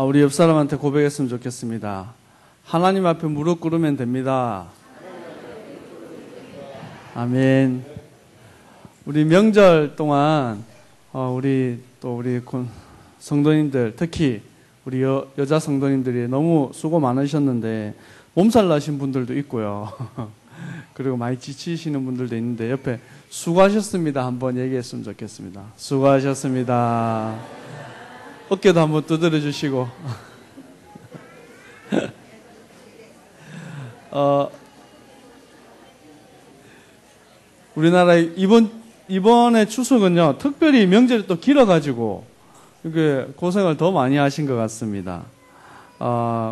우리 옆 사람한테 고백했으면 좋겠습니다. 하나님 앞에 무릎 꿇으면 됩니다. 아멘. 우리 명절 동안 우리 성도님들, 특히 우리 여자 성도님들이 너무 수고 많으셨는데 몸살 나신 분들도 있고요. 그리고 많이 지치시는 분들도 있는데 옆에 수고하셨습니다 한번 얘기했으면 좋겠습니다. 수고하셨습니다. 어깨도 한번 두드려 주시고. 우리나라 이번에 추석은요, 특별히 명절이 또 길어가지고, 이게 고생을 더 많이 하신 것 같습니다.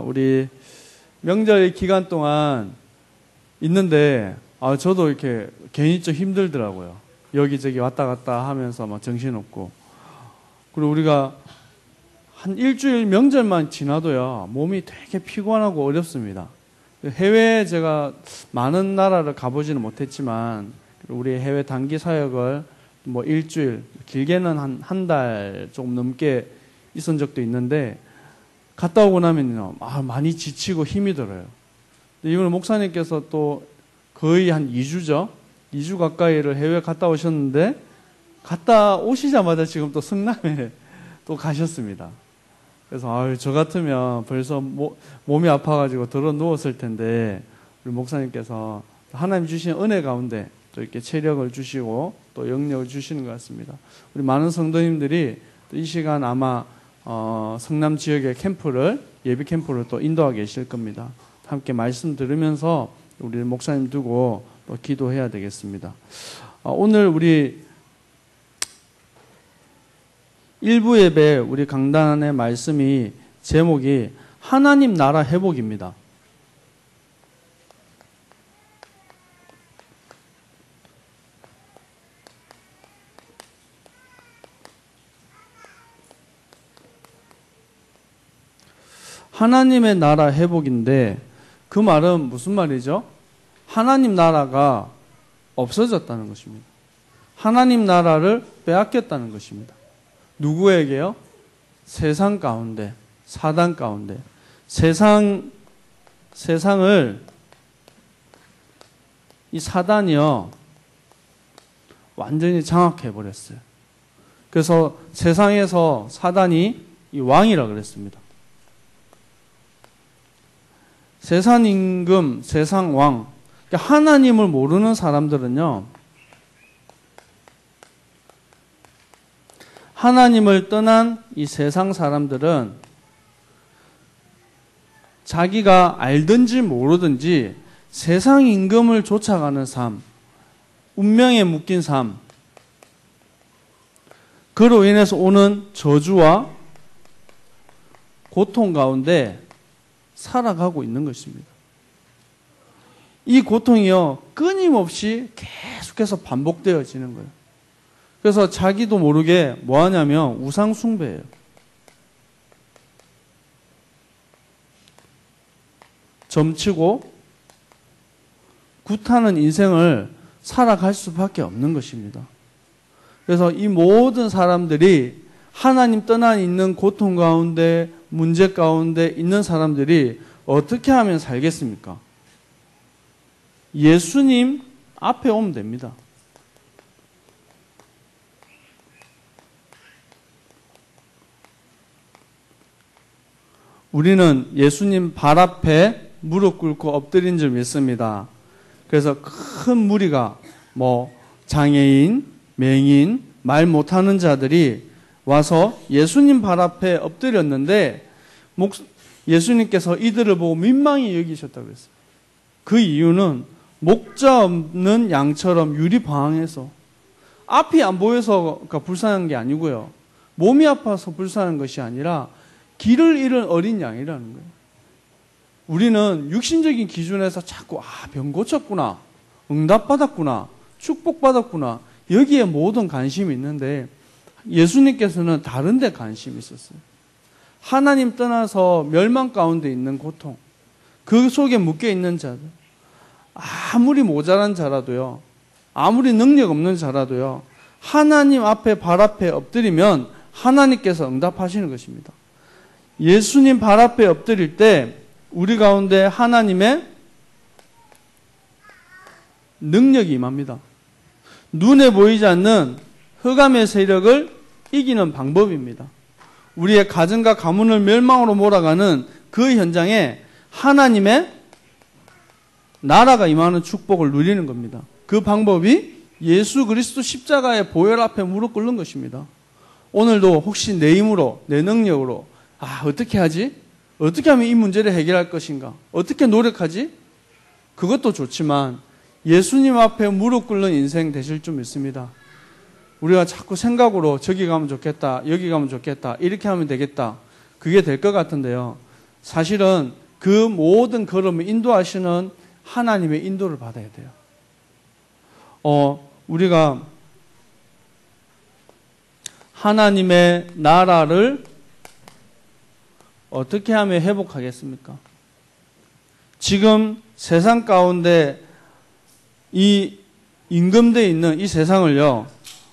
우리 명절 기간 동안 있는데, 저도 이렇게 괜히 좀 힘들더라고요. 여기저기 왔다 갔다 하면서 막 정신없고. 그리고 우리가 한 일주일 명절만 지나도요, 몸이 되게 피곤하고 어렵습니다. 해외에 제가 많은 나라를 가보지는 못했지만, 우리 해외 단기 사역을 뭐 일주일, 길게는 한 달 조금 넘게 있은 적도 있는데, 갔다 오고 나면요, 많이 지치고 힘이 들어요. 이번에 목사님께서 또 거의 한 2주죠? 2주 가까이를 해외 갔다 오셨는데, 갔다 오시자마자 지금 또 성남에 또 가셨습니다. 그래서 저 같으면 벌써 몸이 아파가지고 들어 누웠을 텐데, 우리 목사님께서 하나님 주신 은혜 가운데 또 이렇게 체력을 주시고 또 영역을 주시는 것 같습니다. 우리 많은 성도님들이 또 이 시간 아마 성남 지역의 캠프를, 예비 캠프를 또 인도하고 계실 겁니다. 함께 말씀 들으면서 우리 목사님 두고 또 기도해야 되겠습니다. 오늘 우리 1부 예배 우리 강단의 말씀이 제목이 하나님 나라 회복입니다. 하나님의 나라 회복인데 그 말은 무슨 말이죠? 하나님 나라가 없어졌다는 것입니다. 하나님 나라를 빼앗겼다는 것입니다. 누구에게요? 세상 가운데, 사단 가운데. 세상을 이 사단이요, 완전히 장악해버렸어요. 그래서 세상에서 사단이 이 왕이라 그랬습니다. 세상 임금, 세상 왕. 그러니까 하나님을 모르는 사람들은요, 하나님을 떠난 이 세상 사람들은 자기가 알든지 모르든지 세상 임금을 쫓아가는 삶, 운명에 묶인 삶, 그로 인해서 오는 저주와 고통 가운데 살아가고 있는 것입니다. 이 고통이요, 끊임없이 계속해서 반복되어지는 거예요. 그래서 자기도 모르게 뭐 하냐면 우상 숭배예요. 점치고 굿하는 인생을 살아갈 수밖에 없는 것입니다. 그래서 이 모든 사람들이 하나님 떠나 있는 고통 가운데, 문제 가운데 있는 사람들이 어떻게 하면 살겠습니까? 예수님 앞에 오면 됩니다. 우리는 예수님 발 앞에 무릎 꿇고 엎드린 줄 믿습니다. 그래서 큰 무리가 장애인, 맹인, 말 못하는 자들이 와서 예수님 발 앞에 엎드렸는데 예수님께서 이들을 보고 민망히 여기셨다고 했어요. 그 이유는 목자 없는 양처럼 유리방황해서 앞이 안 보여서 불쌍한 게 아니고요. 몸이 아파서 불쌍한 것이 아니라 길을 잃은 어린 양이라는 거예요. 우리는 육신적인 기준에서 자꾸 병 고쳤구나, 응답받았구나, 축복받았구나, 여기에 모든 관심이 있는데 예수님께서는 다른 데 관심이 있었어요. 하나님 떠나서 멸망 가운데 있는 고통, 그 속에 묶여 있는 자들, 아무리 모자란 자라도요, 아무리 능력 없는 자라도요, 하나님 앞에 발 앞에 엎드리면 하나님께서 응답하시는 것입니다. 예수님 발 앞에 엎드릴 때 우리 가운데 하나님의 능력이 임합니다. 눈에 보이지 않는 흑암의 세력을 이기는 방법입니다. 우리의 가정과 가문을 멸망으로 몰아가는 그 현장에 하나님의 나라가 임하는 축복을 누리는 겁니다. 그 방법이 예수 그리스도 십자가의 보혈 앞에 무릎 꿇는 것입니다. 오늘도 혹시 내 힘으로, 내 능력으로 어떻게 하지? 어떻게 하면 이 문제를 해결할 것인가? 어떻게 노력하지? 그것도 좋지만 예수님 앞에 무릎 꿇는 인생 되실 줄 믿습니다. 우리가 자꾸 생각으로 저기 가면 좋겠다, 여기 가면 좋겠다, 이렇게 하면 되겠다. 그게 될 것 같은데요. 사실은 그 모든 걸음을 인도하시는 하나님의 인도를 받아야 돼요. 우리가 하나님의 나라를 어떻게 하면 회복하겠습니까? 지금 세상 가운데 이 임금되어 있는 이 세상을요,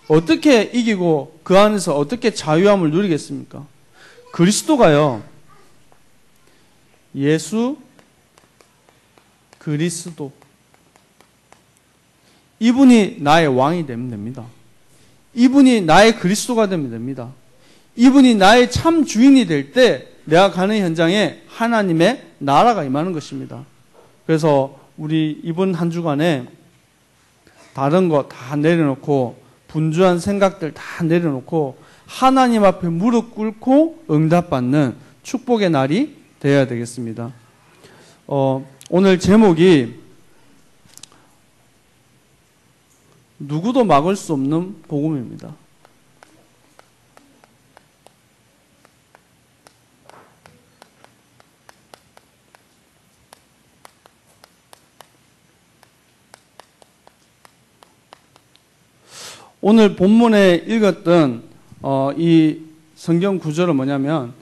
어떻게 이기고 그 안에서 어떻게 자유함을 누리겠습니까? 그리스도가요, 예수 그리스도, 이분이 나의 왕이 되면 됩니다. 이분이 나의 그리스도가 되면 됩니다. 이분이 나의 참 주인이 될 때 내가 가는 현장에 하나님의 나라가 임하는 것입니다. 그래서 우리 이번 한 주간에 다른 거 다 내려놓고 분주한 생각들 다 내려놓고 하나님 앞에 무릎 꿇고 응답받는 축복의 날이 되어야 되겠습니다. 오늘 제목이 누구도 막을 수 없는 복음입니다. 오늘 본문에 읽었던 이 성경 구절은 뭐냐면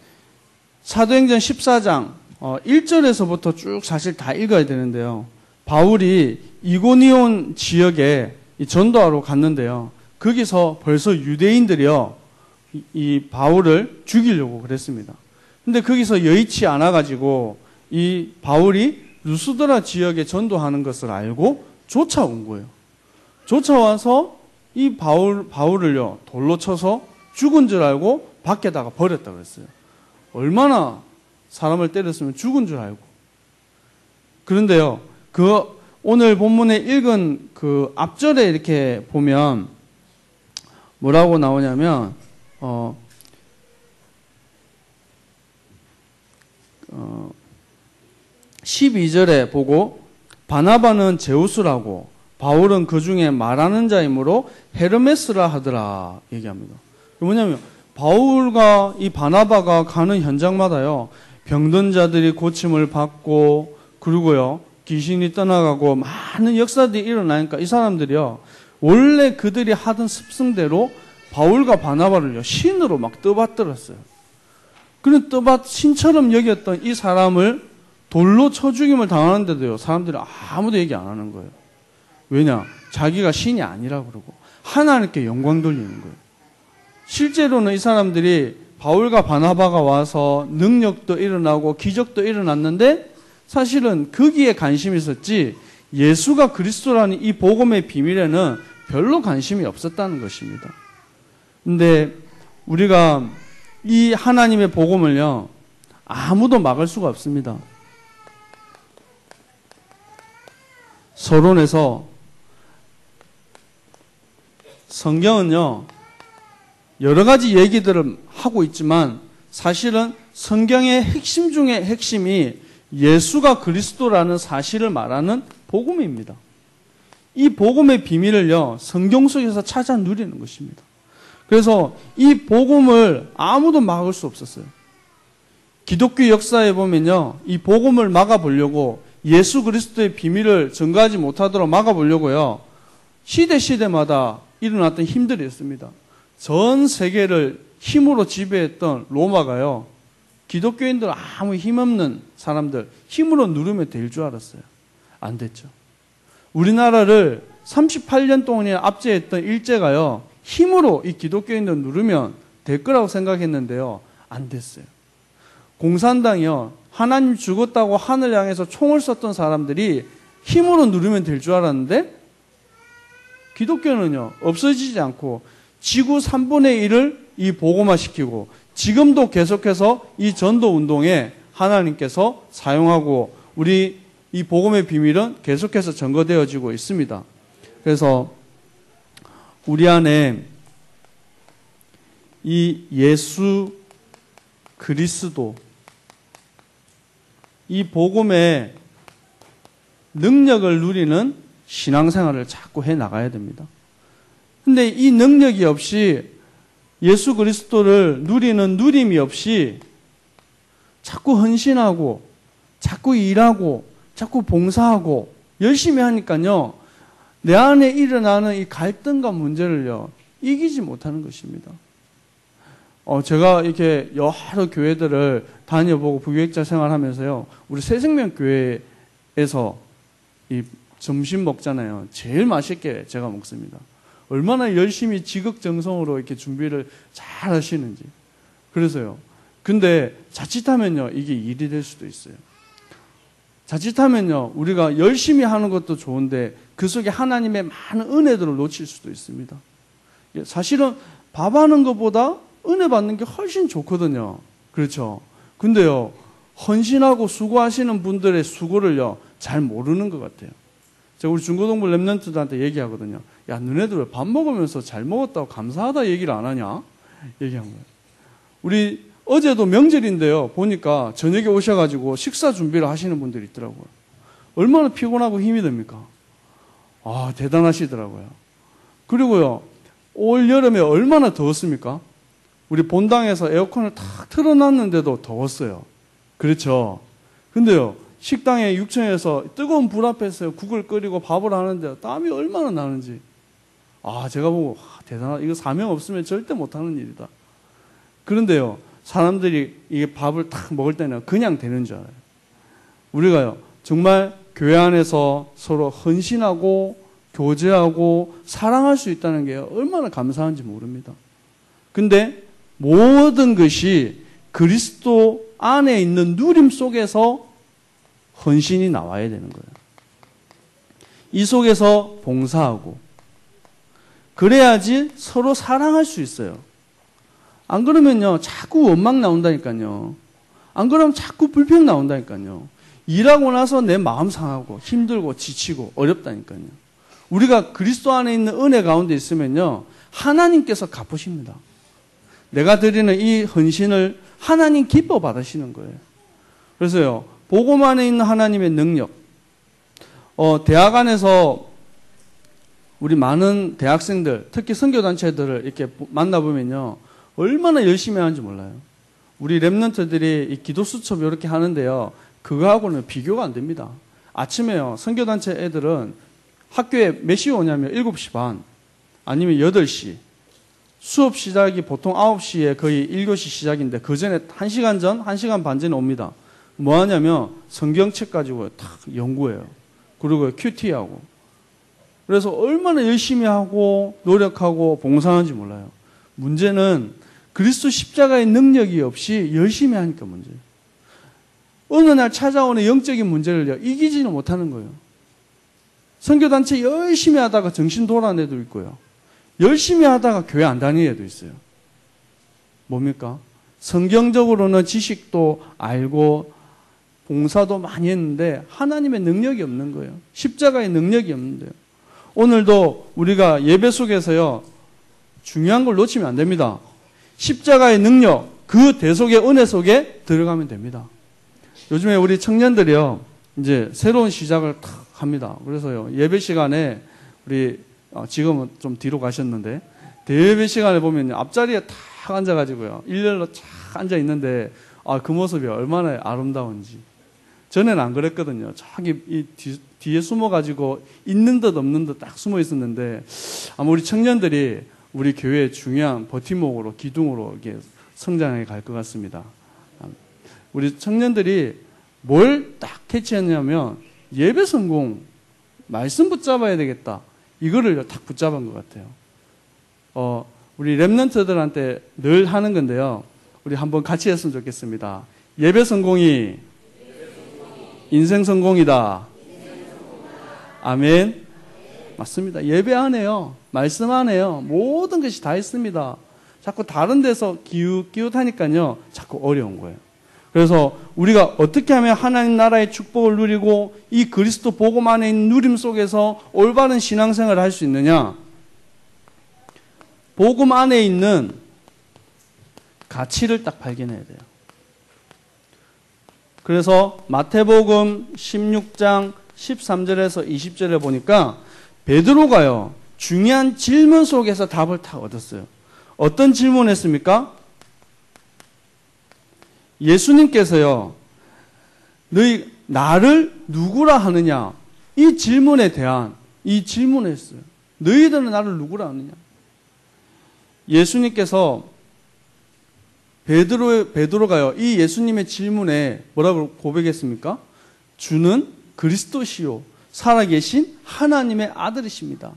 사도행전 14장 1절에서부터 쭉 사실 다 읽어야 되는데요. 바울이 이고니온 지역에 전도하러 갔는데요. 거기서 벌써 유대인들이요, 이 바울을 죽이려고 그랬습니다. 근데 거기서 여의치 않아가지고 이 바울이 루스드라 지역에 전도하는 것을 알고 쫓아온 거예요. 쫓아와서 이 바울을요, 돌로 쳐서 죽은 줄 알고 밖에다가 버렸다고 그랬어요. 얼마나 사람을 때렸으면 죽은 줄 알고. 그런데요, 오늘 본문에 읽은 그 앞절에 이렇게 보면 뭐라고 나오냐면, 12절에 보고 바나바는 제우스라고 바울은 그 중에 말하는 자이므로 헤르메스라 하더라 얘기합니다. 뭐냐면 바울과 이 바나바가 가는 현장마다요, 병든 자들이 고침을 받고, 그리고요, 귀신이 떠나가고 많은 역사들이 일어나니까 이 사람들이요, 원래 그들이 하던 습성대로 바울과 바나바를요, 신으로 막 떠받들었어요. 그런 신처럼 여겼던 이 사람을 돌로 쳐 죽임을 당하는데도요, 사람들이 아무도 얘기 안 하는 거예요. 왜냐? 자기가 신이 아니라고 그러고 하나님께 영광 돌리는 거예요. 실제로는 이 사람들이 바울과 바나바가 와서 능력도 일어나고 기적도 일어났는데 사실은 거기에 관심이 있었지 예수가 그리스도라는 이 복음의 비밀에는 별로 관심이 없었다는 것입니다. 근데 우리가 이 하나님의 복음을요, 아무도 막을 수가 없습니다. 서론에서 성경은요, 여러 가지 얘기들을 하고 있지만 사실은 성경의 핵심 중에 핵심이 예수가 그리스도라는 사실을 말하는 복음입니다. 이 복음의 비밀을요, 성경 속에서 찾아 누리는 것입니다. 그래서 이 복음을 아무도 막을 수 없었어요. 기독교 역사에 보면요, 이 복음을 막아보려고 예수 그리스도의 비밀을 전가하지 못하도록 막아보려고요, 시대마다 일어났던 힘들이 있습니다. 전 세계를 힘으로 지배했던 로마가요, 기독교인들 아무 힘없는 사람들 힘으로 누르면 될 줄 알았어요. 안 됐죠. 우리나라를 38년 동안에 압제했던 일제가요, 힘으로 이 기독교인들 누르면 될 거라고 생각했는데요, 안 됐어요. 공산당이요, 하나님 죽었다고 하늘 향해서 총을 쐈던 사람들이 힘으로 누르면 될 줄 알았는데 기독교는요, 없어지지 않고 지구 3분의 1을 이 복음화시키고 지금도 계속해서 이 전도 운동에 하나님께서 사용하고 우리 이 복음의 비밀은 계속해서 증거되어지고 있습니다. 그래서 우리 안에 이 예수 그리스도, 이 복음의 능력을 누리는 신앙생활을 자꾸 해 나가야 됩니다. 근데 이 능력이 없이 예수 그리스도를 누리는 누림이 없이 자꾸 헌신하고 자꾸 일하고 자꾸 봉사하고 열심히 하니까요, 내 안에 일어나는 이 갈등과 문제를요, 이기지 못하는 것입니다. 제가 이렇게 여러 교회들을 다녀보고 부교육자 생활하면서요, 우리 새생명교회에서 이 점심 먹잖아요. 제일 맛있게 제가 먹습니다. 얼마나 열심히 지극정성으로 이렇게 준비를 잘 하시는지. 그래서요. 근데 자칫하면요, 이게 일이 될 수도 있어요. 자칫하면요, 우리가 열심히 하는 것도 좋은데 그 속에 하나님의 많은 은혜들을 놓칠 수도 있습니다. 사실은 밥하는 것보다 은혜 받는 게 훨씬 좋거든요. 그렇죠? 근데요, 헌신하고 수고하시는 분들의 수고를요, 잘 모르는 것 같아요. 제가 우리 중고등부 랩런트들한테 얘기하거든요. 야, 너네들 왜 밥 먹으면서 잘 먹었다고 감사하다 얘기를 안 하냐? 얘기한 거예요. 우리 어제도 명절인데요. 보니까 저녁에 오셔가지고 식사 준비를 하시는 분들이 있더라고요. 얼마나 피곤하고 힘이 듭니까? 아, 대단하시더라고요. 그리고요, 올 여름에 얼마나 더웠습니까? 우리 본당에서 에어컨을 탁 틀어놨는데도 더웠어요. 그렇죠. 근데요, 식당에 6층에서 뜨거운 불 앞에서 국을 끓이고 밥을 하는데 땀이 얼마나 나는지. 아, 제가 보고, 대단하다. 이거 사명 없으면 절대 못하는 일이다. 그런데요, 사람들이 이게 밥을 탁 먹을 때는 그냥 되는 줄 알아요. 우리가요, 정말 교회 안에서 서로 헌신하고 교제하고 사랑할 수 있다는 게 얼마나 감사한지 모릅니다. 근데 모든 것이 그리스도 안에 있는 누림 속에서 헌신이 나와야 되는 거예요. 이 속에서 봉사하고 그래야지 서로 사랑할 수 있어요. 안 그러면요, 자꾸 원망 나온다니까요. 안 그러면 자꾸 불평 나온다니까요. 일하고 나서 내 마음 상하고 힘들고 지치고 어렵다니까요. 우리가 그리스도 안에 있는 은혜 가운데 있으면요, 하나님께서 갚으십니다. 내가 드리는 이 헌신을 하나님 기뻐 받으시는 거예요. 그래서요, 복음 안에 있는 하나님의 능력. 대학 안에서 우리 많은 대학생들, 특히 선교단체들을 이렇게 만나보면요, 얼마나 열심히 하는지 몰라요. 우리 랩런트들이 이 기도 수첩 이렇게 하는데요, 그거하고는 비교가 안 됩니다. 아침에요, 선교단체 애들은 학교에 몇 시에 오냐면 7시 반, 아니면 8시. 수업 시작이 보통 9시에 거의 1교시 시작인데 그 전에 1시간 전, 1시간 반 전에 옵니다. 뭐 하냐면 성경책 가지고 탁 연구해요. 그리고 큐티하고. 그래서 얼마나 열심히 하고 노력하고 봉사하는지 몰라요. 문제는 그리스도 십자가의 능력이 없이 열심히 하니까 문제예요. 어느 날 찾아오는 영적인 문제를 이기지는 못하는 거예요. 선교단체 열심히 하다가 정신 돌아온 애도 있고요. 열심히 하다가 교회 안 다니는 애도 있어요. 뭡니까? 성경적으로는 지식도 알고 봉사도 많이 했는데 하나님의 능력이 없는 거예요. 십자가의 능력이 없는데요. 오늘도 우리가 예배 속에서요, 중요한 걸 놓치면 안 됩니다. 십자가의 능력, 그 대속의 은혜 속에 들어가면 됩니다. 요즘에 우리 청년들이요, 이제 새로운 시작을 탁 합니다. 그래서요, 예배 시간에 우리 지금은 좀 뒤로 가셨는데 대예배 시간에 보면 앞자리에 탁 앉아가지고요, 일렬로 쫙 앉아 있는데 그 모습이 얼마나 아름다운지. 전에는 안 그랬거든요. 저기 이 뒤에 숨어가지고 있는 듯 없는 듯 딱 숨어 있었는데 아마 우리 청년들이 우리 교회의 중요한 버팀목으로 기둥으로 이렇게 성장해 갈 것 같습니다. 우리 청년들이 뭘 딱 캐치했냐면 예배 성공, 말씀 붙잡아야 되겠다. 이거를 딱 붙잡은 것 같아요. 우리 랩런트들한테 늘 하는 건데요. 우리 한번 같이 했으면 좋겠습니다. 예배 성공이 인생 성공이다. 아멘. 맞습니다. 예배 안 해요. 말씀 안 해요. 모든 것이 다 있습니다. 자꾸 다른 데서 기웃기웃하니까요. 자꾸 어려운 거예요. 그래서 우리가 어떻게 하면 하나님 나라의 축복을 누리고 이 그리스도 복음 안에 있는 누림 속에서 올바른 신앙생활을 할 수 있느냐? 복음 안에 있는 가치를 딱 발견해야 돼요. 그래서 마태복음 16장 13절에서 20절에 보니까 베드로가요, 중요한 질문 속에서 답을 다 얻었어요. 어떤 질문을 했습니까? 예수님께서요, 너희 나를 누구라 하느냐? 이 질문에 대한 이 질문을 했어요. 너희들은 나를 누구라 하느냐? 예수님께서 베드로가요, 이 예수님의 질문에 뭐라고 고백했습니까? 주는 그리스도시요 살아계신 하나님의 아들이십니다.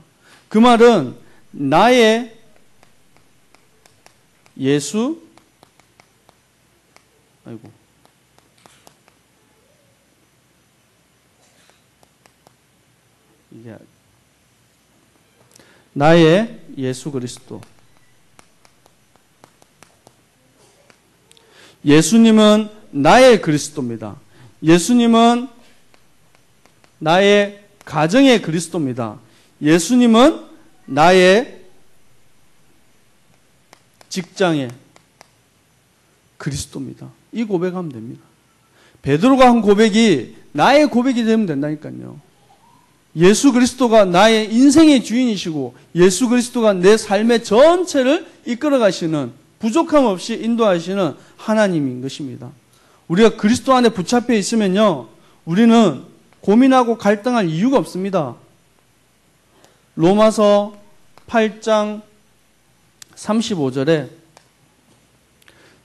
그 말은 나의 예수, 나의 예수 그리스도. 예수님은 나의 그리스도입니다. 예수님은 나의 가정의 그리스도입니다. 예수님은 나의 직장의 그리스도입니다. 이 고백하면 됩니다. 베드로가 한 고백이 나의 고백이 되면 된다니까요. 예수 그리스도가 나의 인생의 주인이시고 예수 그리스도가 내 삶의 전체를 이끌어 가시는, 부족함 없이 인도하시는 하나님인 것입니다. 우리가 그리스도 안에 붙잡혀 있으면요, 우리는 고민하고 갈등할 이유가 없습니다. 로마서 8장 35절에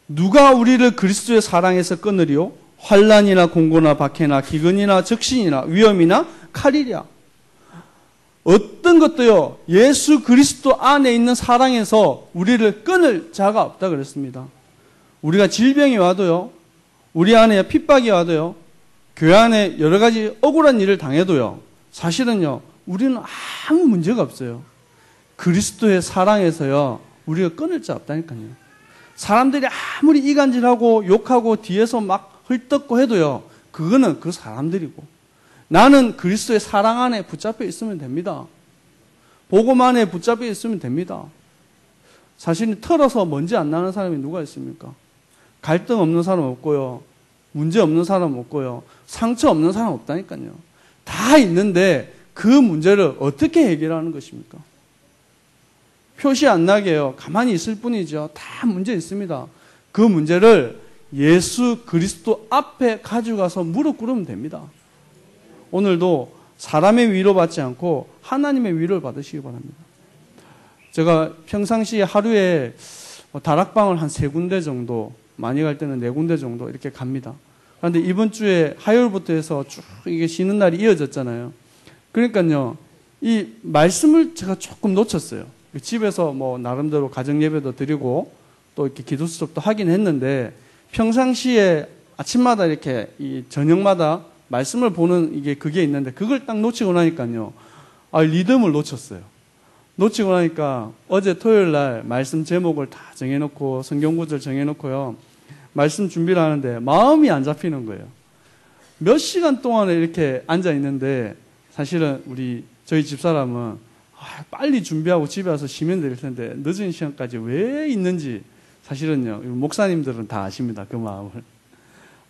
누가 우리를 그리스도의 사랑에서 끊으리요? 환난이나 공고나 박해나 기근이나 적신이나 위험이나 칼이랴. 어떤 것도요, 예수 그리스도 안에 있는 사랑에서 우리를 끊을 자가 없다 그랬습니다. 우리가 질병이 와도요, 우리 안에 핍박이 와도요, 교회 안에 여러 가지 억울한 일을 당해도요, 사실은요, 우리는 아무 문제가 없어요. 그리스도의 사랑에서요, 우리가 끊을 자 없다니까요. 사람들이 아무리 이간질하고 욕하고 뒤에서 막 헐떡고 해도요, 그거는 그 사람들이고, 나는 그리스도의 사랑 안에 붙잡혀 있으면 됩니다. 복음 안에 붙잡혀 있으면 됩니다. 사실 털어서 먼지 안 나는 사람이 누가 있습니까? 갈등 없는 사람 없고요, 문제 없는 사람 없고요, 상처 없는 사람 없다니까요. 다 있는데 그 문제를 어떻게 해결하는 것입니까? 표시 안 나게요, 가만히 있을 뿐이죠. 다 문제 있습니다. 그 문제를 예수 그리스도 앞에 가져가서 무릎 꿇으면 됩니다. 오늘도 사람의 위로받지 않고 하나님의 위로를 받으시기 바랍니다. 제가 평상시에 하루에 다락방을 한 3군데 정도, 많이 갈 때는 4군데 정도 이렇게 갑니다. 그런데 이번 주에 화요일부터 해서 쭉 이게 쉬는 날이 이어졌잖아요. 그러니까요, 이 말씀을 제가 조금 놓쳤어요. 집에서 뭐 나름대로 가정 예배도 드리고 또 이렇게 기도 수업도 하긴 했는데, 평상시에 아침마다 이렇게 이 저녁마다 말씀을 보는 그게 있는데, 그걸 딱 놓치고 나니까요, 리듬을 놓쳤어요. 놓치고 나니까 어제 토요일 날 말씀 제목을 다 정해놓고 성경 구절 정해놓고요, 말씀 준비를 하는데 마음이 안 잡히는 거예요. 몇 시간 동안에 이렇게 앉아 있는데, 사실은 저희 집사람은 빨리 준비하고 집에 와서 쉬면 될 텐데 늦은 시간까지 왜 있는지, 사실은요, 목사님들은 다 아십니다. 그 마음을.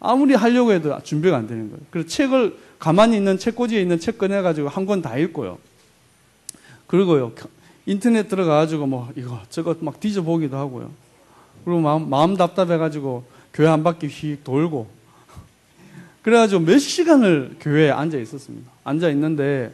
아무리 하려고 해도 준비가 안 되는 거예요. 그래서 책을, 가만히 있는 책꽂이에 있는 책 꺼내가지고 한 권 다 읽고요. 그리고요, 인터넷 들어가가지고 뭐 이거 저거 막 뒤져보기도 하고요. 그리고 마음 답답해가지고 교회 한 바퀴 휙 돌고. 그래가지고 몇 시간을 교회에 앉아 있었습니다. 앉아 있는데,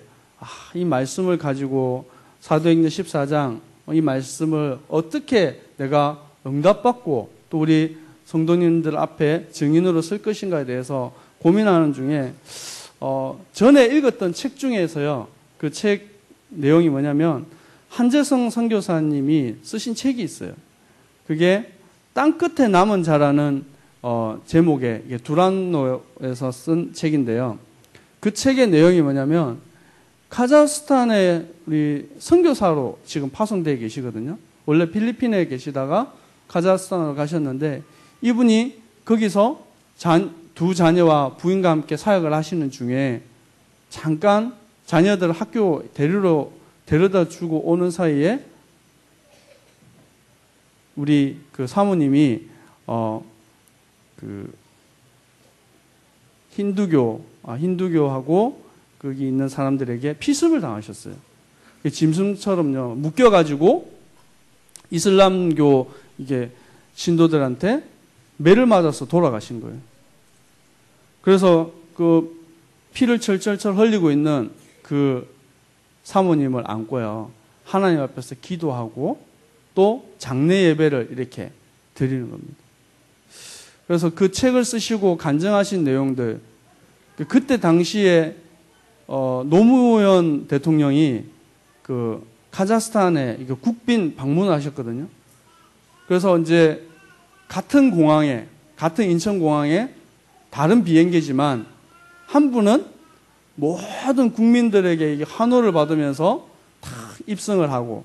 이 말씀을 가지고 사도행전 14장, 이 말씀을 어떻게 내가 응답받고 또 우리 성도님들 앞에 증인으로 쓸 것인가에 대해서 고민하는 중에, 전에 읽었던 책 중에서요, 그 책 내용이 뭐냐면, 한재성 선교사님이 쓰신 책이 있어요. 그게 땅끝에 남은 자라는 제목의 이게 두란노에서 쓴 책인데요. 그 책의 내용이 뭐냐면 카자흐스탄에 우리 선교사로 지금 파송되어 계시거든요. 원래 필리핀에 계시다가 카자흐스탄으로 가셨는데 이분이 거기서 두 자녀와 부인과 함께 사역을 하시는 중에 잠깐 자녀들 학교 데려다 주고 오는 사이에 우리 그 사모님이 그 힌두교하고 거기 있는 사람들에게 피습을 당하셨어요. 짐승처럼요 묶여가지고 이슬람교 이게 신도들한테 매를 맞아서 돌아가신 거예요. 그래서 그 피를 철철철 흘리고 있는 그 사모님을 안고요. 하나님 앞에서 기도하고 또 장례 예배를 이렇게 드리는 겁니다. 그래서 그 책을 쓰시고 간증하신 내용들, 그때 당시에 노무현 대통령이 그 카자흐스탄에 국빈 방문을 하셨거든요. 그래서 이제 같은 인천공항에 다른 비행기지만 한 분은 모든 국민들에게 환호를 받으면서 다 입성을 하고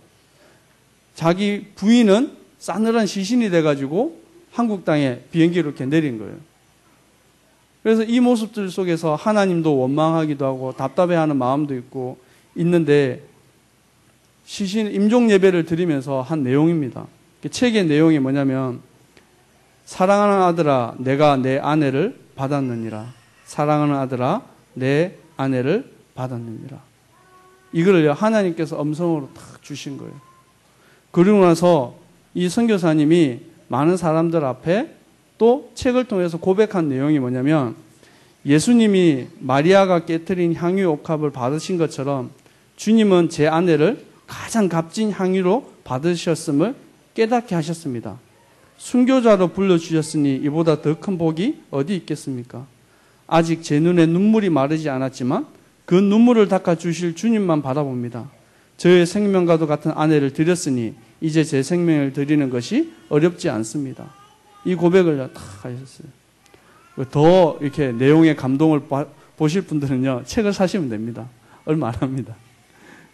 자기 부인은 싸늘한 시신이 돼가지고 한국 땅에 비행기로 이렇게 내린 거예요. 그래서 이 모습들 속에서 하나님도 원망하기도 하고 답답해하는 마음도 있고 있는데 시신 임종 예배를 드리면서 한 내용입니다. 책의 내용이 뭐냐면 사랑하는 아들아 내가 내 아내를 받았느니라. 사랑하는 아들아 내 아내를 받았느니라. 이거를 하나님께서 음성으로 딱 주신 거예요. 그리고 나서 이 선교사님이 많은 사람들 앞에 또 책을 통해서 고백한 내용이 뭐냐면 예수님이 마리아가 깨뜨린 향유 옥합을 받으신 것처럼 주님은 제 아내를 가장 값진 향유로 받으셨음을 깨닫게 하셨습니다. 순교자로 불러주셨으니 이보다 더 큰 복이 어디 있겠습니까? 아직 제 눈에 눈물이 마르지 않았지만 그 눈물을 닦아주실 주님만 바라봅니다. 저의 생명과도 같은 아내를 드렸으니 이제 제 생명을 드리는 것이 어렵지 않습니다. 이 고백을 다 하셨어요. 더 이렇게 내용의 감동을 보실 분들은요, 책을 사시면 됩니다. 얼마 안 합니다.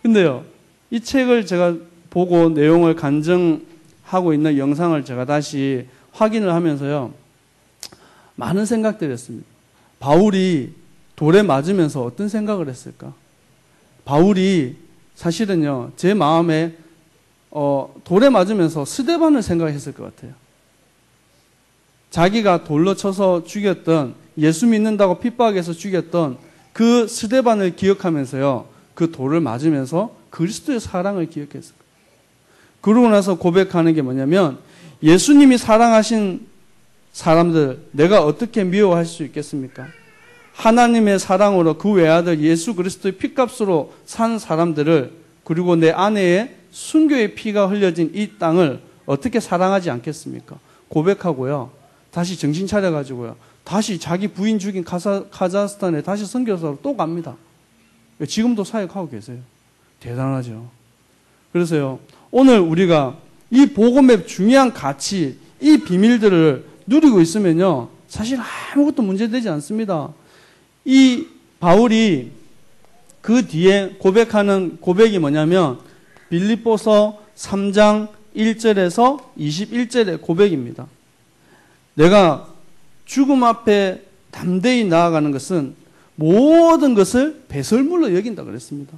근데요, 이 책을 제가 보고 내용을 간증하고 있는 영상을 제가 다시 확인을 하면서요, 많은 생각들이 했습니다. 바울이 돌에 맞으면서 어떤 생각을 했을까? 바울이 사실은요, 제 마음에 돌에 맞으면서 스데반을 생각했을 것 같아요. 자기가 돌로 쳐서 죽였던, 예수 믿는다고 핍박해서 죽였던 그 스데반을 기억하면서요, 그 돌을 맞으면서 그리스도의 사랑을 기억했을 거예요. 그러고 나서 고백하는 게 뭐냐면, 예수님이 사랑하신 사람들 내가 어떻게 미워할 수 있겠습니까? 하나님의 사랑으로 그 외아들 예수 그리스도의 피값으로 산 사람들을, 그리고 내 아내의 순교의 피가 흘려진 이 땅을 어떻게 사랑하지 않겠습니까? 고백하고요, 다시 정신 차려가지고요, 다시 자기 부인 죽인 카자흐스탄에 다시 선교사로 또 갑니다. 지금도 사역하고 계세요. 대단하죠. 그래서요, 오늘 우리가 이 복음의 중요한 가치, 이 비밀들을 누리고 있으면요, 사실 아무것도 문제되지 않습니다. 이 바울이 그 뒤에 고백하는 고백이 뭐냐면 빌립보서 3장 1절에서 21절의 고백입니다. 내가 죽음 앞에 담대히 나아가는 것은 모든 것을 배설물로 여긴다 그랬습니다.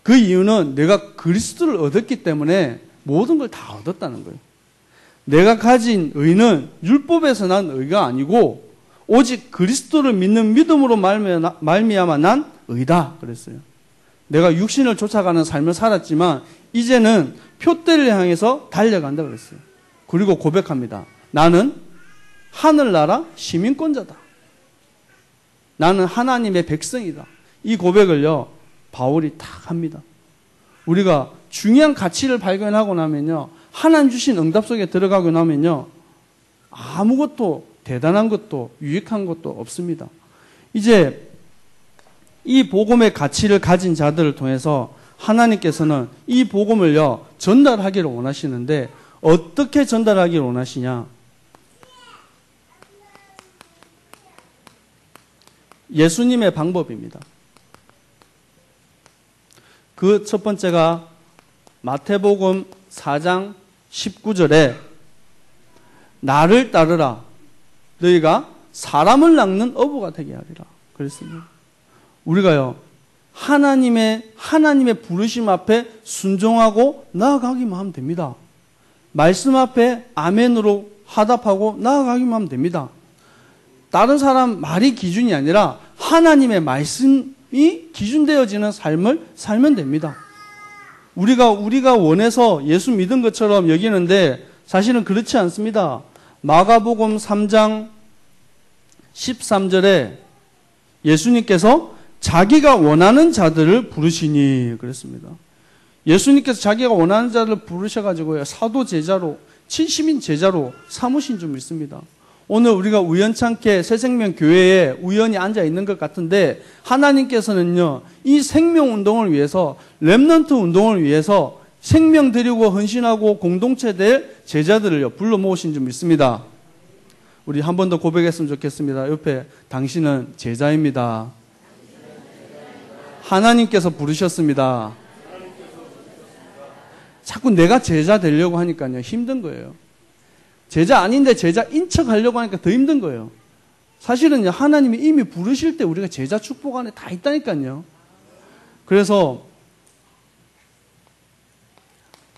그 이유는 내가 그리스도를 얻었기 때문에 모든 걸 다 얻었다는 거예요. 내가 가진 의는 율법에서 난 의가 아니고 오직 그리스도를 믿는 믿음으로 말미암아 난 의다 그랬어요. 내가 육신을 쫓아가는 삶을 살았지만 이제는 표대를 향해서 달려간다 그랬어요. 그리고 고백합니다. 나는 하늘나라 시민권자다. 나는 하나님의 백성이다. 이 고백을요, 바울이 딱 합니다. 우리가 중요한 가치를 발견하고 나면요, 하나님 주신 응답 속에 들어가고 나면요, 아무것도 대단한 것도 유익한 것도 없습니다. 이제 이 복음의 가치를 가진 자들을 통해서 하나님께서는 이 복음을요, 전달하기를 원하시는데 어떻게 전달하기를 원하시냐? 예수님의 방법입니다. 그 첫 번째가 마태복음 4장 19절에 나를 따르라 너희가 사람을 낚는 어부가 되게 하리라 그랬습니다. 우리가요 하나님의 부르심 앞에 순종하고 나아가기만 하면 됩니다. 말씀 앞에 아멘으로 화답하고 나아가기만 하면 됩니다. 다른 사람 말이 기준이 아니라 하나님의 말씀이 기준되어지는 삶을 살면 됩니다. 우리가 원해서 예수 믿은 것처럼 여기는데 사실은 그렇지 않습니다. 마가복음 3장 13절에 예수님께서 자기가 원하는 자들을 부르시니 그랬습니다. 예수님께서 자기가 원하는 자들을 부르셔가지고요 사도 제자로 친시민 제자로 삼으신 줄 믿습니다. 오늘 우리가 우연찮게 새생명교회에 우연히 앉아 있는 것 같은데 하나님께서는요 이 생명운동을 위해서 렘넌트 운동을 위해서 생명 드리고 헌신하고 공동체 될 제자들을요 불러 모으신 줄 믿습니다. 우리 한 번 더 고백했으면 좋겠습니다. 옆에 당신은 제자입니다. 하나님께서 부르셨습니다. 자꾸 내가 제자 되려고 하니까요 힘든 거예요. 제자 아닌데 제자인 척 하려고 하니까 더 힘든 거예요. 사실은 하나님이 이미 부르실 때 우리가 제자 축복 안에 다 있다니까요. 그래서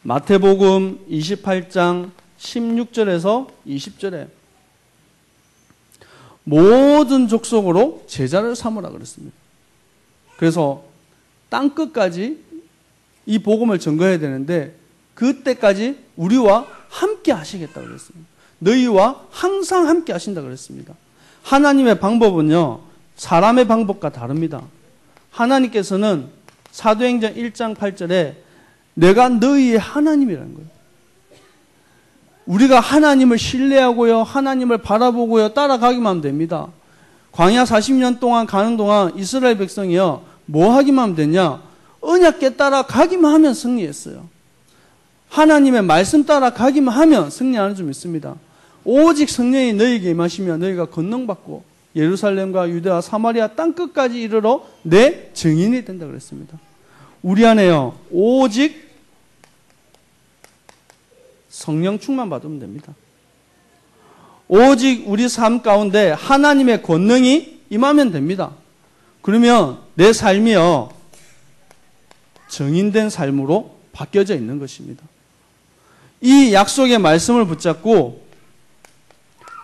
마태복음 28장 16절에서 20절에 모든 족속으로 제자를 삼으라 그랬습니다. 그래서 땅끝까지 이 복음을 전거해야 되는데 그때까지 우리와 함께 하시겠다고 그랬습니다. 너희와 항상 함께 하신다고 그랬습니다. 하나님의 방법은요 사람의 방법과 다릅니다. 하나님께서는 사도행전 1장 8절에 내가 너희의 하나님이라는 거예요. 우리가 하나님을 신뢰하고요 하나님을 바라보고요 따라가기만 하면 됩니다. 광야 40년 동안 가는 동안 이스라엘 백성이요 뭐 하기만 하면 되냐 언약궤 따라가기만 하면 승리했어요. 하나님의 말씀 따라가기만 하면 승리하는 줄 믿습니다. 오직 성령이 너희에게 임하시면 너희가 권능받고 예루살렘과 유대와 사마리아 땅끝까지 이르러 내 증인이 된다 그랬습니다. 우리 안에요 오직 성령 충만 받으면 됩니다. 오직 우리 삶 가운데 하나님의 권능이 임하면 됩니다. 그러면 내 삶이요 정인된 삶으로 바뀌어져 있는 것입니다. 이 약속의 말씀을 붙잡고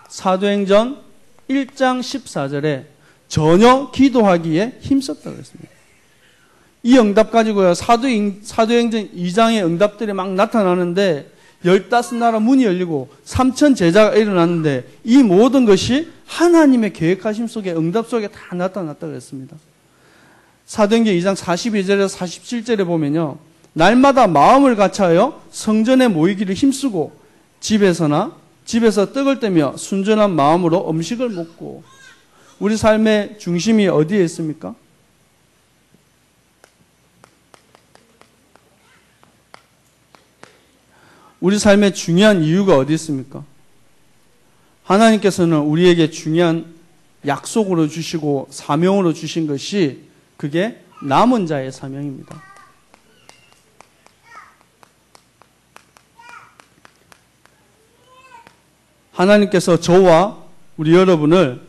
사도행전 1장 14절에 전혀 기도하기에 힘썼다고 했습니다. 이 응답 가지고요 사도행전 2장의 응답들이 막 나타나는데 15나라 문이 열리고 3천 제자가 일어났는데 이 모든 것이 하나님의 계획하심 속에 응답 속에 다 나타났다고 했습니다. 사도행전 2장 42절에서 47절에 보면요 날마다 마음을 같이하여 성전에 모이기를 힘쓰고 집에서 떡을 떼며 순전한 마음으로 음식을 먹고 우리 삶의 중심이 어디에 있습니까? 우리 삶의 중요한 이유가 어디 있습니까? 하나님께서는 우리에게 중요한 약속으로 주시고 사명으로 주신 것이 그게 남은 자의 사명입니다. 하나님께서 저와 우리 여러분을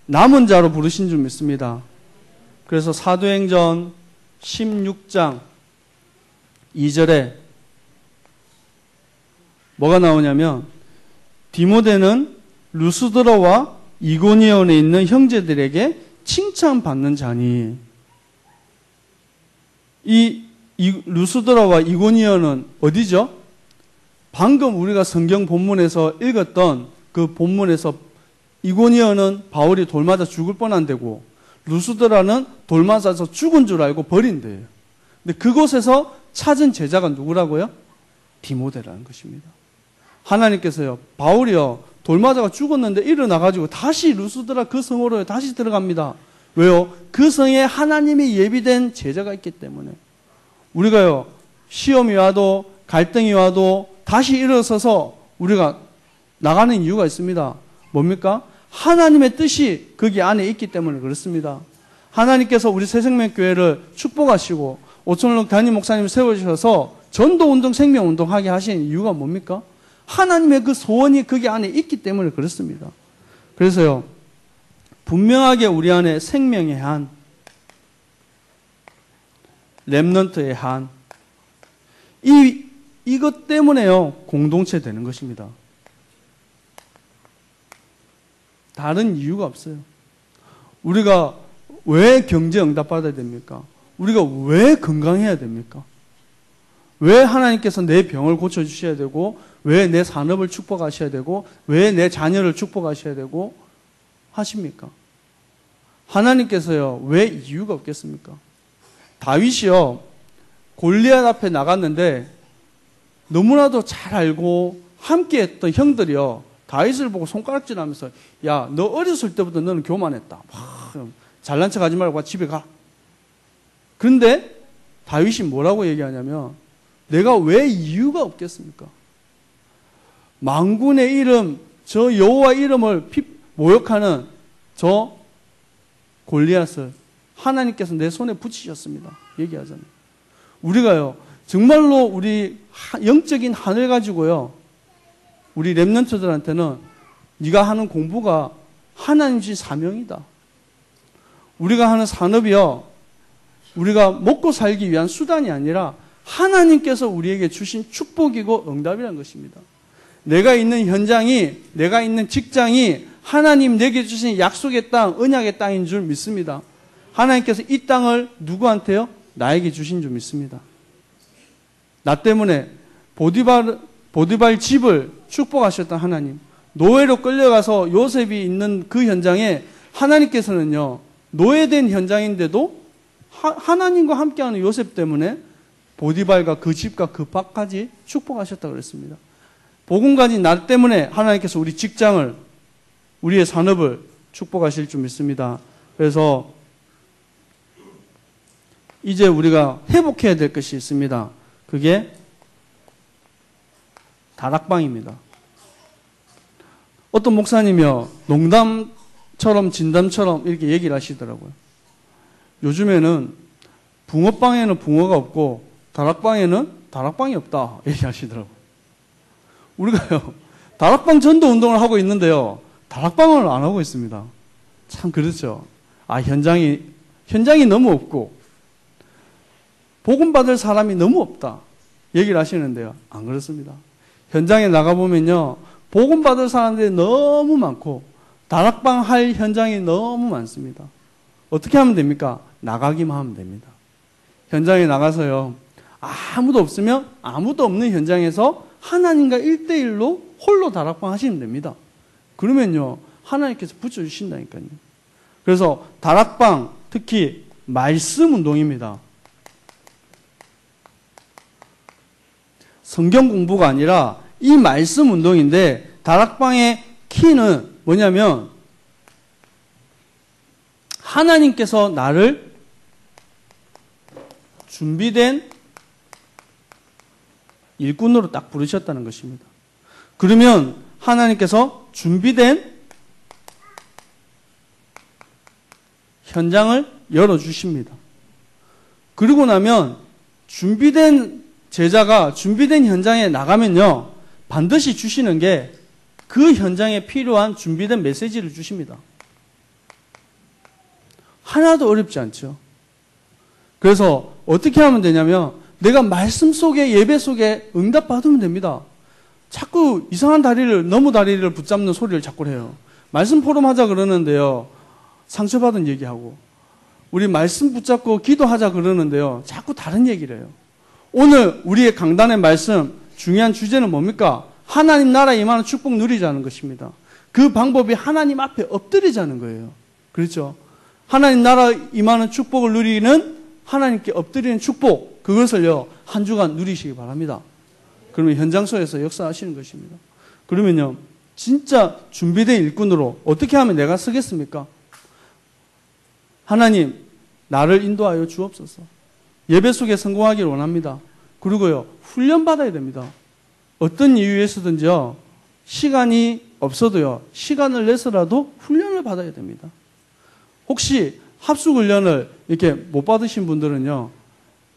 남은 자로 부르신 줄 믿습니다. 그래서 사도행전 16장 2절에 뭐가 나오냐면 디모데는 루스드라와 이고니온에 있는 형제들에게 칭찬받는 자니 이 루스드라와 이고니온은 어디죠? 방금 우리가 성경 본문에서 읽었던 그 본문에서 이고니온은 바울이 돌 맞아 죽을 뻔한 데고 루스드라는 돌 맞아서 죽은 줄 알고 버린 데예요. 근데 그곳에서 찾은 제자가 누구라고요? 디모데라는 것입니다. 하나님께서요 바울이요 돌 맞아가 죽었는데 일어나가지고 다시 루스드라 그 성으로 다시 들어갑니다. 왜요? 그 성에 하나님이 예비된 제자가 있기 때문에 우리가요 시험이 와도 갈등이 와도 다시 일어서서 우리가 나가는 이유가 있습니다. 뭡니까? 하나님의 뜻이 거기 안에 있기 때문에 그렇습니다. 하나님께서 우리 새생명교회를 축복하시고 오천록 담임 목사님 세워주셔서 전도운동, 생명운동 하게 하신 이유가 뭡니까? 하나님의 그 소원이 거기 안에 있기 때문에 그렇습니다. 그래서요, 분명하게 우리 안에 생명의 한, 렘넌트의 한, 이것 때문에요, 공동체 되는 것입니다. 다른 이유가 없어요. 우리가 왜 경제 응답 받아야 됩니까? 우리가 왜 건강해야 됩니까? 왜 하나님께서 내 병을 고쳐주셔야 되고, 왜 내 산업을 축복하셔야 되고, 왜 내 자녀를 축복하셔야 되고 하십니까? 하나님께서요, 왜 이유가 없겠습니까? 다윗이요, 골리앗 앞에 나갔는데 너무나도 잘 알고 함께 했던 형들이요, 다윗을 보고 손가락질 하면서, 야, 너 어렸을 때부터 너는 교만했다. 잘난 척 하지 말고 집에 가. 그런데 다윗이 뭐라고 얘기하냐면, 내가 왜 이유가 없겠습니까? 만군의 이름, 저 여호와 이름을 모욕하는 저 골리앗을 하나님께서 내 손에 붙이셨습니다. 얘기하잖아요. 우리가요, 정말로 우리 영적인 한을 가지고요, 우리 렘넌트들한테는 네가 하는 공부가 하나님 주신 사명이다. 우리가 하는 산업이요, 우리가 먹고 살기 위한 수단이 아니라 하나님께서 우리에게 주신 축복이고 응답이라는 것입니다. 내가 있는 현장이, 내가 있는 직장이 하나님 내게 주신 약속의 땅, 언약의 땅인 줄 믿습니다. 하나님께서 이 땅을 누구한테요? 나에게 주신 줄 믿습니다. 나 때문에 보디발 집을 축복하셨던 하나님, 노예로 끌려가서 요셉이 있는 그 현장에 하나님께서는요, 노예된 현장인데도 하나님과 함께하는 요셉 때문에 보디발과 그 집과 그 밭까지 축복하셨다고 그랬습니다. 복음 가진 나 때문에 하나님께서 우리 직장을, 우리의 산업을 축복하실 줄 믿습니다. 그래서 이제 우리가 회복해야 될 것이 있습니다. 그게 다락방입니다. 어떤 목사님이요, 농담처럼 진담처럼 이렇게 얘기를 하시더라고요. 요즘에는 붕어빵에는 붕어가 없고 다락방에는 다락방이 없다 얘기하시더라고요. 우리가요, 다락방 전도 운동을 하고 있는데요, 다락방을 안 하고 있습니다. 참 그렇죠. 현장이 너무 없고 복음 받을 사람이 너무 없다 얘기를 하시는데요, 안 그렇습니다. 현장에 나가보면요, 복음 받을 사람들이 너무 많고 다락방 할 현장이 너무 많습니다. 어떻게 하면 됩니까? 나가기만 하면 됩니다. 현장에 나가서요, 아무도 없으면 아무도 없는 현장에서 하나님과 1대1로 홀로 다락방 하시면 됩니다. 그러면요, 하나님께서 붙여주신다니까요. 그래서 다락방, 특히 말씀 운동입니다. 성경 공부가 아니라 이 말씀 운동인데, 다락방의 키는 뭐냐면 하나님께서 나를 준비된 일꾼으로 딱 부르셨다는 것입니다. 그러면 하나님께서 준비된 현장을 열어주십니다. 그리고 나면 준비된 제자가 준비된 현장에 나가면요, 반드시 주시는 게 그 현장에 필요한 준비된 메시지를 주십니다. 하나도 어렵지 않죠. 그래서 어떻게 하면 되냐면, 내가 말씀 속에, 예배 속에 응답 받으면 됩니다. 자꾸 이상한 너무 다리를 붙잡는 소리를 자꾸 해요. 말씀 포럼 하자 그러는데요, 상처받은 얘기하고, 우리 말씀 붙잡고 기도하자 그러는데요, 자꾸 다른 얘기를 해요. 오늘 우리의 강단의 말씀 중요한 주제는 뭡니까? 하나님 나라에 임하는 축복 누리자는 것입니다. 그 방법이 하나님 앞에 엎드리자는 거예요. 그렇죠? 하나님 나라에 임하는 축복을 누리는, 하나님께 엎드리는 축복, 그것을요, 한 주간 누리시기 바랍니다. 그러면 현장 속에서 역사하시는 것입니다. 그러면요, 진짜 준비된 일꾼으로 어떻게 하면 내가 서겠습니까? 하나님, 나를 인도하여 주옵소서. 예배 속에 성공하기를 원합니다. 그리고요, 훈련받아야 됩니다. 어떤 이유에서든지요, 시간이 없어도요, 시간을 내서라도 훈련을 받아야 됩니다. 혹시 합숙훈련을 이렇게 못 받으신 분들은요,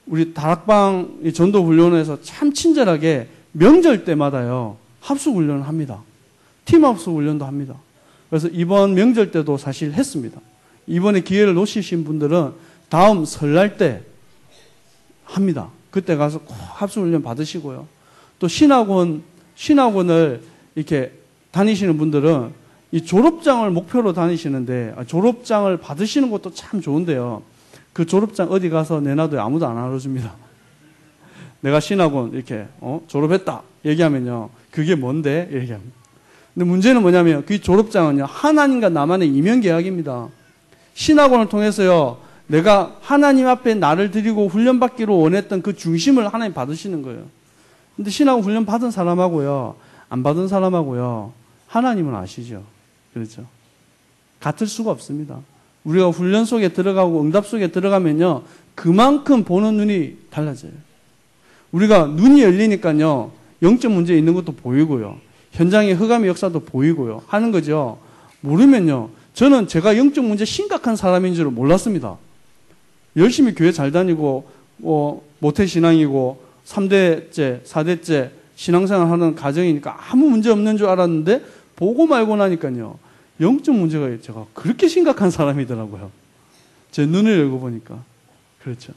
우리 다락방 전도훈련에서 참 친절하게 명절 때마다요, 합숙훈련을 합니다. 팀 합숙훈련도 합니다. 그래서 이번 명절 때도 사실 했습니다. 이번에 기회를 놓치신 분들은 다음 설날 때 합니다. 그때 가서 꼭 합숙훈련 받으시고요. 또 신학원을 이렇게 다니시는 분들은 이 졸업장을 목표로 다니시는데, 졸업장을 받으시는 것도 참 좋은데요. 그 졸업장 어디 가서 내놔도 아무도 안 알아줍니다. 내가 신학원 이렇게 졸업했다 얘기하면요, 그게 뭔데? 얘기합니다. 근데 문제는 뭐냐면 그 졸업장은요, 하나님과 나만의 이면계약입니다. 신학원을 통해서요, 내가 하나님 앞에 나를 드리고 훈련받기로 원했던 그 중심을 하나님 받으시는 거예요. 근데 신학원 훈련 받은 사람하고요, 안 받은 사람하고요, 하나님은 아시죠? 그렇죠? 같을 수가 없습니다. 우리가 훈련 속에 들어가고 응답 속에 들어가면요, 그만큼 보는 눈이 달라져요. 우리가 눈이 열리니까요, 영적 문제 있는 것도 보이고요, 현장의 흑암의 역사도 보이고요 하는 거죠. 모르면요, 저는 제가 영적 문제 심각한 사람인 줄은 몰랐습니다. 열심히 교회 잘 다니고 모태신앙이고 3대째 4대째 신앙생활 하는 가정이니까 아무 문제 없는 줄 알았는데 보고 말고 나니까요, 영적 문제가 제가 그렇게 심각한 사람이더라고요. 제 눈을 열고 보니까. 그렇죠.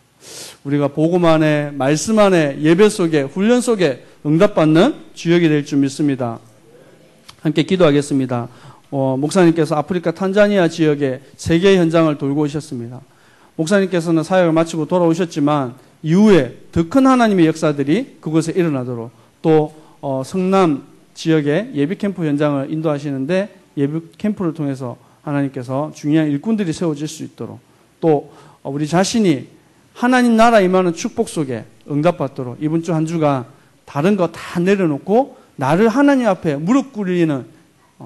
우리가 복음 안에, 말씀 안에, 예배 속에, 훈련 속에 응답받는 주역이 될 줄 믿습니다. 함께 기도하겠습니다. 목사님께서 아프리카 탄자니아 지역의 세계 현장을 돌고 오셨습니다. 목사님께서는 사역을 마치고 돌아오셨지만 이후에 더 큰 하나님의 역사들이 그곳에 일어나도록, 또 성남 지역의 예비 캠프 현장을 인도하시는데 예비 캠프를 통해서 하나님께서 중요한 일꾼들이 세워질 수 있도록, 또 우리 자신이 하나님 나라 임하는 축복 속에 응답받도록 이번 주 한 주간 다른 거 다 내려놓고 나를 하나님 앞에 무릎 꿇리는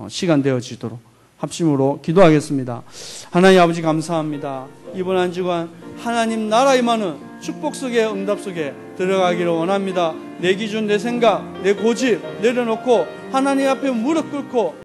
시간 되어지도록 합심으로 기도하겠습니다. 하나님 아버지 감사합니다. 이번 한 주간 하나님 나라 임하는 축복 속에 응답 속에 들어가기를 원합니다. 내 기준, 내 생각, 내 고집 내려놓고 하나님 앞에 무릎 꿇고